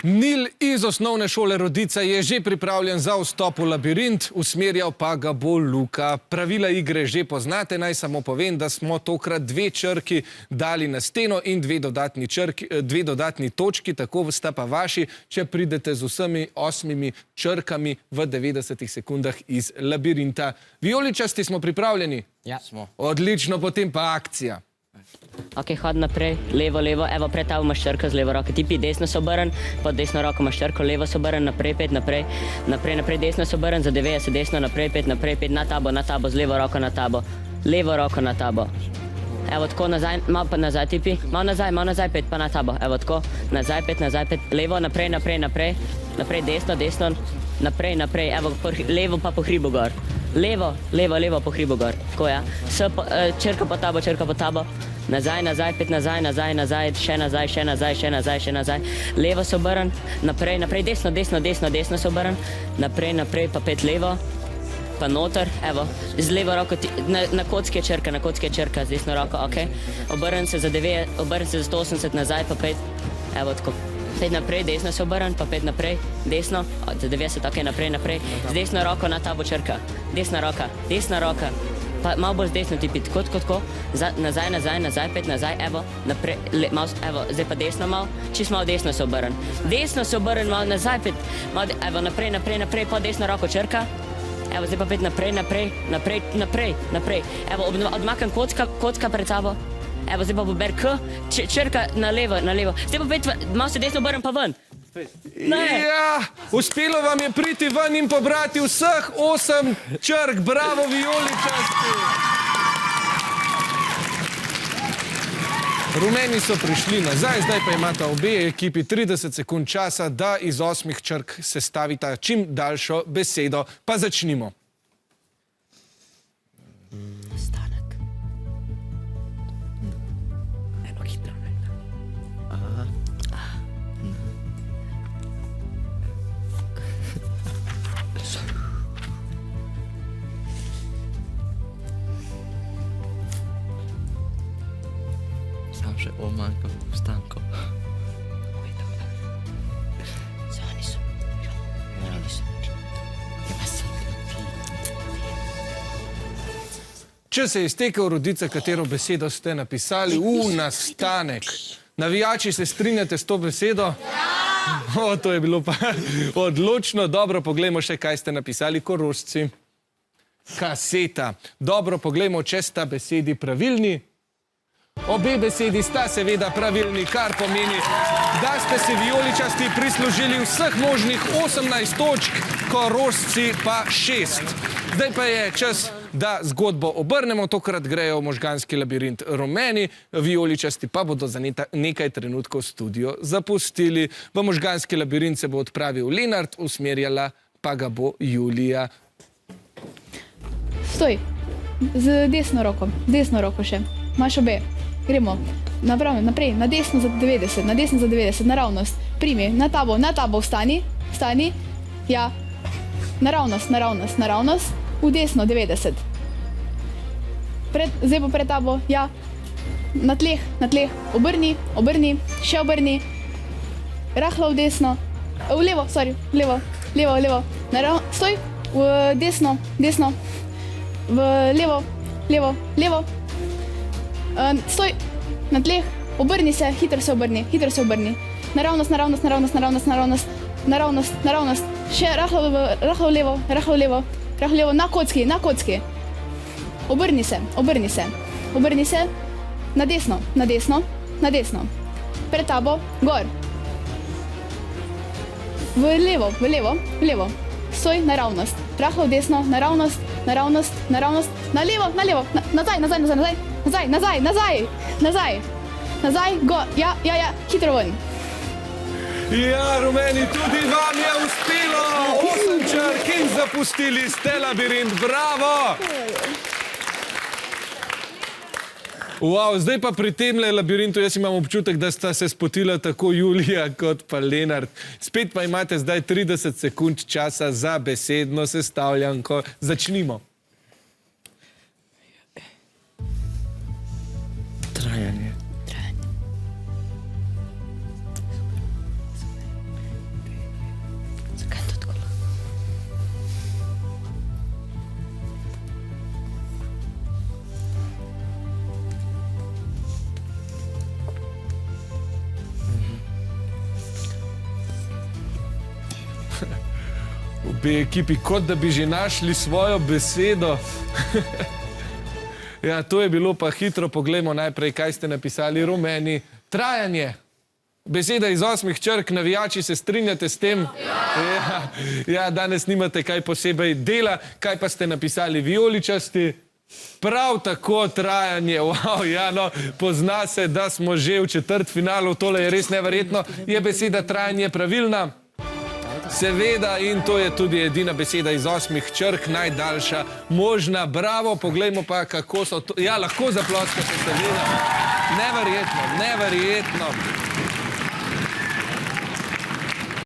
Nil iz osnovne šole Rodica je že pripravljen za vstop v labirint, usmerjal pa ga bo Luka. Pravila igre že poznate, naj samo povem, da smo tokrat 2 črki dali na steno in 2 dodatni točki, tako sta pa vaši, če pridete z vsemi 8 črkami v 90 sekundah iz labirinta. Vijoličasti smo pripravljeni? Ja, smo. Odlično, potem pa akcija. Ok, hod naprej, levo, levo, evo pred tabo imaš črko z levo roko, ti pi desno se obrn, pod desno roko imaš črko, levo se obrn, naprej, pet, naprej, desno se obrn, za 90, desno, naprej, pet, na tabo, z levo roko na tabo, levo roko na tabo. Evo tako, nazaj, malo pa nazaj ti pi, malo nazaj, pet pa na tabo, evo tako, nazaj, pet, levo, naprej, desno, naprej, evo, levo pa po hribu gor. Levo po hribu gor, tako ja. Črka po tabo, nazaj, pet nazaj, še nazaj. Levo se obrn, naprej, desno se obrn, naprej pa pet levo, pa noter, evo, z levo roko, na kocki je črka, z desno roko, ok. Obrn se za 180 nazaj, pa pet, evo tako. Pet naprej, desno se obrn, pa pet naprej, desno, za 90, ok, naprej, z desno roko na tabo črka, desna roka, pa malo bolj z desno ti pit, tako, nazaj, pet nazaj, evo, naprej, evo, zdaj pa desno malo, čist malo desno se obrn, malo nazaj, pet, malo, evo, naprej, pa desno roko črka, evo, zdaj pa pet naprej, evo, odmakam kocka pred sabo. Evo, zdaj pa bo ber K, črka na levo. Zdaj pa pet, malo se desno obrnem pa ven. Ja, uspelo vam je priti ven in pobrati vseh 8 črk. Bravo, vijoličasti! Rumeni so prišli nazaj, zdaj pa imata obe ekipi 30 sekund časa, da iz 8 črk sestavita čim daljšo besedo. Pa začnimo. Že omanjka vstankov. Če se je iztekel, Rodica, katero besedo ste napisali? Nastanek. Navijači, se strinjate s to besedo? Ja! To je bilo pa odločno. Dobro, poglejmo še, kaj ste napisali, Korošci. Kaseta. Dobro, poglejmo, če sta besedi pravilni. Obe besedi sta seveda pravilni, kar pomeni, da ste se vijoličasti prislužili vseh možnih 18 točk, Korošci pa 6. Zdaj pa je čas, da zgodbo obrnemo, tokrat grejo v možganski labirint rumeni, vijoličasti pa bodo za nekaj trenutkov studio zapustili. V možganski labirint se bo odpravil Lenart, usmerjala pa ga bo Julija. Stoj, z desno roko še, imaš obe. Gremo naprej, na desno za 90, naravnost, primi, na tabo vstani, ja, naravnost, v desno 90. Zdaj bo pred tabo, ja, na tleh, obrni, še obrni, rahlo v desno, v levo, stoj, v desno, v levo, stoj, na tleh, obrni se, hitro se obrni. Naravnost, še rahlo levo, na kocki. Obrni se, na desno, pred tabo, gor. V levo, stoj, naravnost, rahlo desno, naravnost, na levo, nazaj, go, ja, hitro ven. Ja, rumeni, tudi vam je uspelo! 8 črk in zapustili ste labirint, bravo! Wow, zdaj pa pri temle labirintu jaz imam občutek, da sta se spotila tako Julija kot pa Lenart. Spet pa imate zdaj 30 sekund časa za besedno sestavljanko. Začnimo. Trajanje. Obe ekipi, kot da bi že našli svojo besedo. Ja, to je bilo pa hitro. Poglejmo najprej, kaj ste napisali rumeni. Trajanje. Beseda iz 8 črk, navijači se strinjate s tem? Ja, danes nimate kaj posebej dela. Kaj pa ste napisali vijoličasti? Prav tako trajanje. Wow, ja, no, pozna se, da smo že v četrtfinalu. Tole je res neverjetno. Je beseda trajanje pravilna? Seveda, in to je tudi edina beseda iz 8 črk, najdaljša možna. Bravo, poglejmo pa, kako so to... Ja, lahko zaploskate, seveda. Neverjetno, neverjetno.